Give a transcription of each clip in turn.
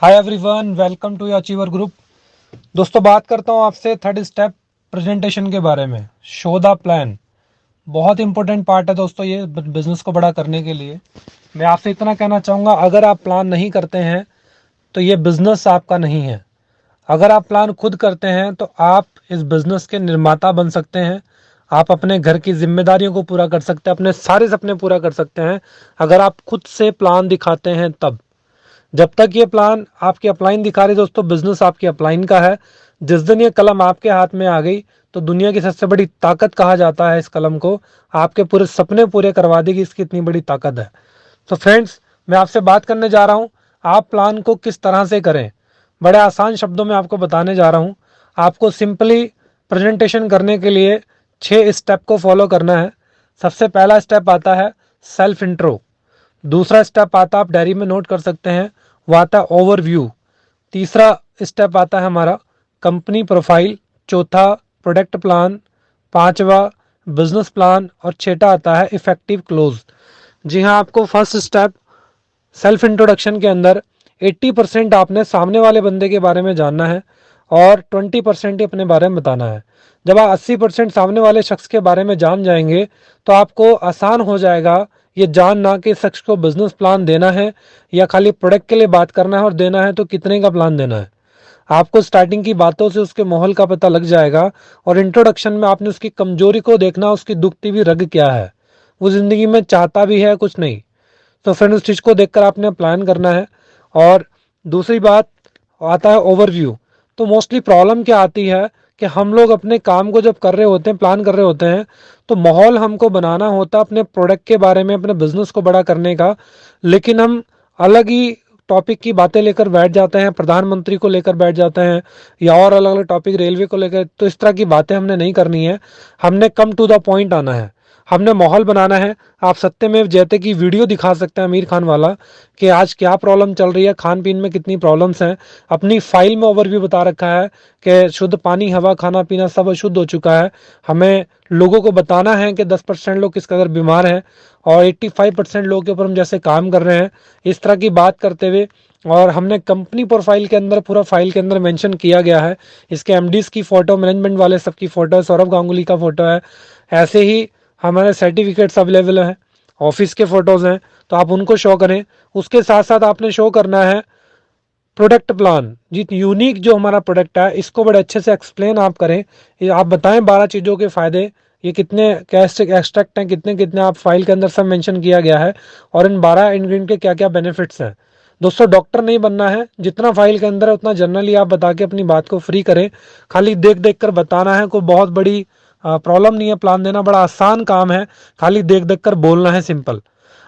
Hi everyone, welcome to achiever group. दोस्तों, बात करता हूँ आपसे थर्ड स्टेप प्रेजेंटेशन के बारे में। शो द प्लान बहुत इंपॉर्टेंट पार्ट है दोस्तों, ये बिजनेस को बड़ा करने के लिए। मैं आपसे इतना कहना चाहूँगा, अगर आप प्लान नहीं करते हैं तो ये बिजनेस आपका नहीं है। अगर आप प्लान खुद करते हैं तो आप इस बिजनेस के निर्माता बन सकते हैं। आप अपने घर की जिम्मेदारियों को पूरा कर सकते हैं, अपने सारे सपने पूरा कर सकते हैं, अगर आप खुद से प्लान दिखाते हैं तब। जब तक ये प्लान आपकी अपलाइन दिखा रही दोस्तों, बिजनेस आपकी अपलाइन का है। जिस दिन ये कलम आपके हाथ में आ गई तो दुनिया की सबसे बड़ी ताकत कहा जाता है इस कलम को। आपके पूरे सपने पूरे करवा देगी, इसकी इतनी बड़ी ताकत है। तो फ्रेंड्स, मैं आपसे बात करने जा रहा हूँ आप प्लान को किस तरह से करें। बड़े आसान शब्दों में आपको बताने जा रहा हूँ। आपको सिंपली प्रेजेंटेशन करने के लिए 6 स्टेप को फॉलो करना है। सबसे पहला स्टेप आता है सेल्फ इंट्रो। दूसरा स्टेप आता है, आप डायरी में नोट कर सकते हैं, वो आता है ओवरव्यू। तीसरा स्टेप आता है हमारा कंपनी प्रोफाइल। चौथा प्रोडक्ट प्लान। पांचवा बिजनेस प्लान। और छठा आता है इफेक्टिव क्लोज। जी हाँ, आपको फर्स्ट स्टेप सेल्फ इंट्रोडक्शन के अंदर 80% आपने सामने वाले बंदे के बारे में जानना है और 20% ही अपने बारे में बताना है। जब आप 80% सामने वाले शख्स के बारे में जान जाएंगे तो आपको आसान हो जाएगा ये जानना कि शख्स को बिजनेस प्लान देना है या खाली प्रोडक्ट के लिए बात करना है, और देना है तो कितने का प्लान देना है। आपको स्टार्टिंग की बातों से उसके माहौल का पता लग जाएगा, और इंट्रोडक्शन में आपने उसकी कमजोरी को देखना, उसकी दुखती भी रग क्या है, वो जिंदगी में चाहता भी है कुछ नहीं। तो फ्रेंड, उस चीज़ को देखकर आपने प्लान करना है। और दूसरी बात आता है ओवरव्यू। तो मोस्टली प्रॉब्लम क्या आती है कि हम लोग अपने काम को जब कर रहे होते हैं, प्लान कर रहे होते हैं, तो माहौल हमको बनाना होता है अपने प्रोडक्ट के बारे में, अपने बिजनेस को बड़ा करने का। लेकिन हम अलग ही टॉपिक की बातें लेकर बैठ जाते हैं, प्रधानमंत्री को लेकर बैठ जाते हैं, या और अलग अलग टॉपिक, रेलवे को लेकर। तो इस तरह की बातें हमने नहीं करनी है। हमने कम टू द पॉइंट आना है, हमने माहौल बनाना है। आप सत्यमेव जयते की वीडियो दिखा सकते हैं आमिर खान वाला, कि आज क्या प्रॉब्लम चल रही है, खान पीन में कितनी प्रॉब्लम्स हैं। अपनी फाइल में ओवरव्यू बता रखा है कि शुद्ध पानी, हवा, खाना पीना सब अशुद्ध हो चुका है। हमें लोगों को बताना है कि 10% लोग किस कदर बीमार हैं और 85% लोगों के ऊपर हम जैसे काम कर रहे हैं, इस तरह की बात करते हुए। और हमने कंपनी प्रोफाइल के अंदर, पूरा फाइल के अंदर मेंशन किया गया है, इसके एमडीज की फोटो, मैनेजमेंट वाले सबकी फोटो है, सौरभ गांगुली का फोटो है। ऐसे ही हमारे सर्टिफिकेट्स अवेलेबल हैं, ऑफिस के फोटोज हैं, तो आप उनको शो करें। उसके साथ साथ आपने शो करना है प्रोडक्ट प्लान। जी, यूनिक जो हमारा प्रोडक्ट है इसको बड़े अच्छे से एक्सप्लेन आप करें। ये आप बताएं 12 चीज़ों के फायदे, ये कितने कैसे एक्सट्रैक्ट हैं, कितने कितने आप फाइल के अंदर सब मेंशन किया गया है, और इन 12 इंग्रेडिएंट के क्या क्या बेनिफिट्स हैं। दोस्तों, डॉक्टर नहीं बनना है, जितना फाइल के अंदर है उतना जनरली आप बता के अपनी बात को फ्री करें। खाली देख देख कर बताना है, कोई बहुत बड़ी प्रॉब्लम नहीं है। प्लान देना बड़ा आसान काम है, खाली देख देख कर बोलना है, सिंपल।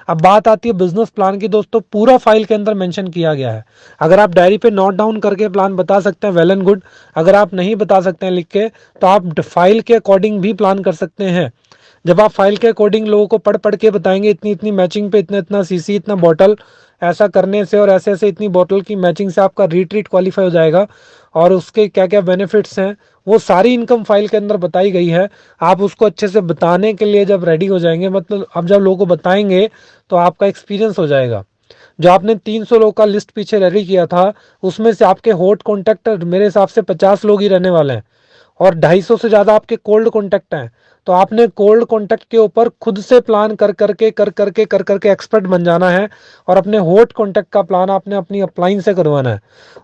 अब बात आती है बिजनेस प्लान की। दोस्तों, पूरा फाइल के अंदर मेंशन किया गया है। अगर आप डायरी पे नोट डाउन करके प्लान बता सकते हैं, वेल एंड गुड। अगर आप नहीं बता सकते हैं लिख के, तो आप फाइल के अकॉर्डिंग भी प्लान कर सकते हैं। जब आप फाइल के अकॉर्डिंग लोगों को पढ़ पढ़ के बताएंगे, इतनी इतनी मैचिंग पे इतना इतना सीसी, इतना बॉटल, ऐसा करने से और ऐसे ऐसे इतनी बॉटल की मैचिंग से आपका रीट्रीट क्वालिफाई हो जाएगा, और उसके क्या क्या बेनिफिट्स हैं, वो सारी इनकम फाइल के अंदर बताई गई है। आप उसको अच्छे से बताने के लिए जब रेडी हो जाएंगे, मतलब अब जब लोगों को बताएंगे तो आपका एक्सपीरियंस हो जाएगा। जो आपने 300 लोग का लिस्ट पीछे रेडी किया था, उसमें से आपके हॉट कॉन्टैक्ट मेरे हिसाब से 50 लोग ही रहने वाले हैं, और 250 से ज़्यादा आपके कोल्ड कॉन्टैक्ट हैं। तो आपने कोल्ड कॉन्टैक्ट के ऊपर खुद से प्लान कर करके एक्सपर्ट बन जाना है, और अपने हॉट कॉन्टैक्ट का प्लान आपने अपनी अपलाइन से करवाना है।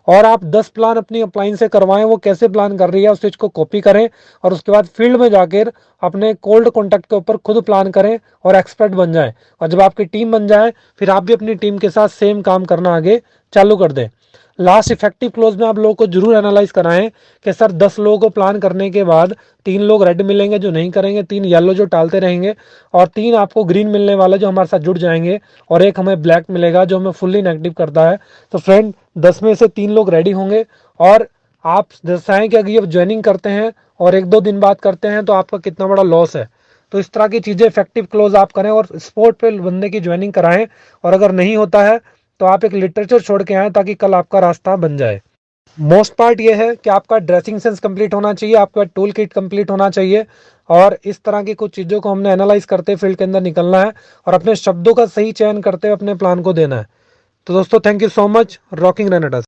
और आप 10 प्लान अपनी अपलाइन से करवाएं, वो कैसे प्लान कर रही है उस चीज़ को कॉपी करें, और उसके बाद फील्ड में जाकर अपने कोल्ड कॉन्टैक्ट के ऊपर खुद प्लान करें और एक्सपर्ट बन जाए। और जब आपकी टीम बन जाए, फिर आप भी अपनी टीम के साथ सेम काम करना आगे चालू कर दें। लास्ट इफेक्टिव क्लोज में आप लोगों को जरूर एनालाइज कराएं कि सर 10 लोगों को प्लान करने के बाद 3 लोग रेड मिलेंगे जो नहीं करेंगे, 3 येलो जो टालते रहेंगे, और 3 आपको ग्रीन मिलने वाले जो हमारे साथ जुड़ जाएंगे, और एक हमें ब्लैक मिलेगा जो हमें फुल्ली नेगेटिव करता है। तो फ्रेंड, 10 में से 3 लोग रेडी होंगे, और आप दर्शाएं कि अगर ये ज्वाइनिंग करते हैं और 1-2 दिन बाद करते हैं तो आपका कितना बड़ा लॉस है। तो इस तरह की चीज़ें इफेक्टिव क्लोज आप करें और स्पॉट पे बंदे की ज्वाइनिंग कराएं। और अगर नहीं होता है तो आप एक लिटरेचर छोड़ के आए, ताकि कल आपका रास्ता बन जाए। मोस्ट पार्ट ये है कि आपका ड्रेसिंग सेंस कंप्लीट होना चाहिए, आपका टूल किट कंप्लीट होना चाहिए, और इस तरह की कुछ चीज़ों को हमने एनालाइज करते फील्ड के अंदर निकलना है, और अपने शब्दों का सही चयन करते हुए अपने प्लान को देना है। तो दोस्तों, thank you so much. Rocking रेनेटस।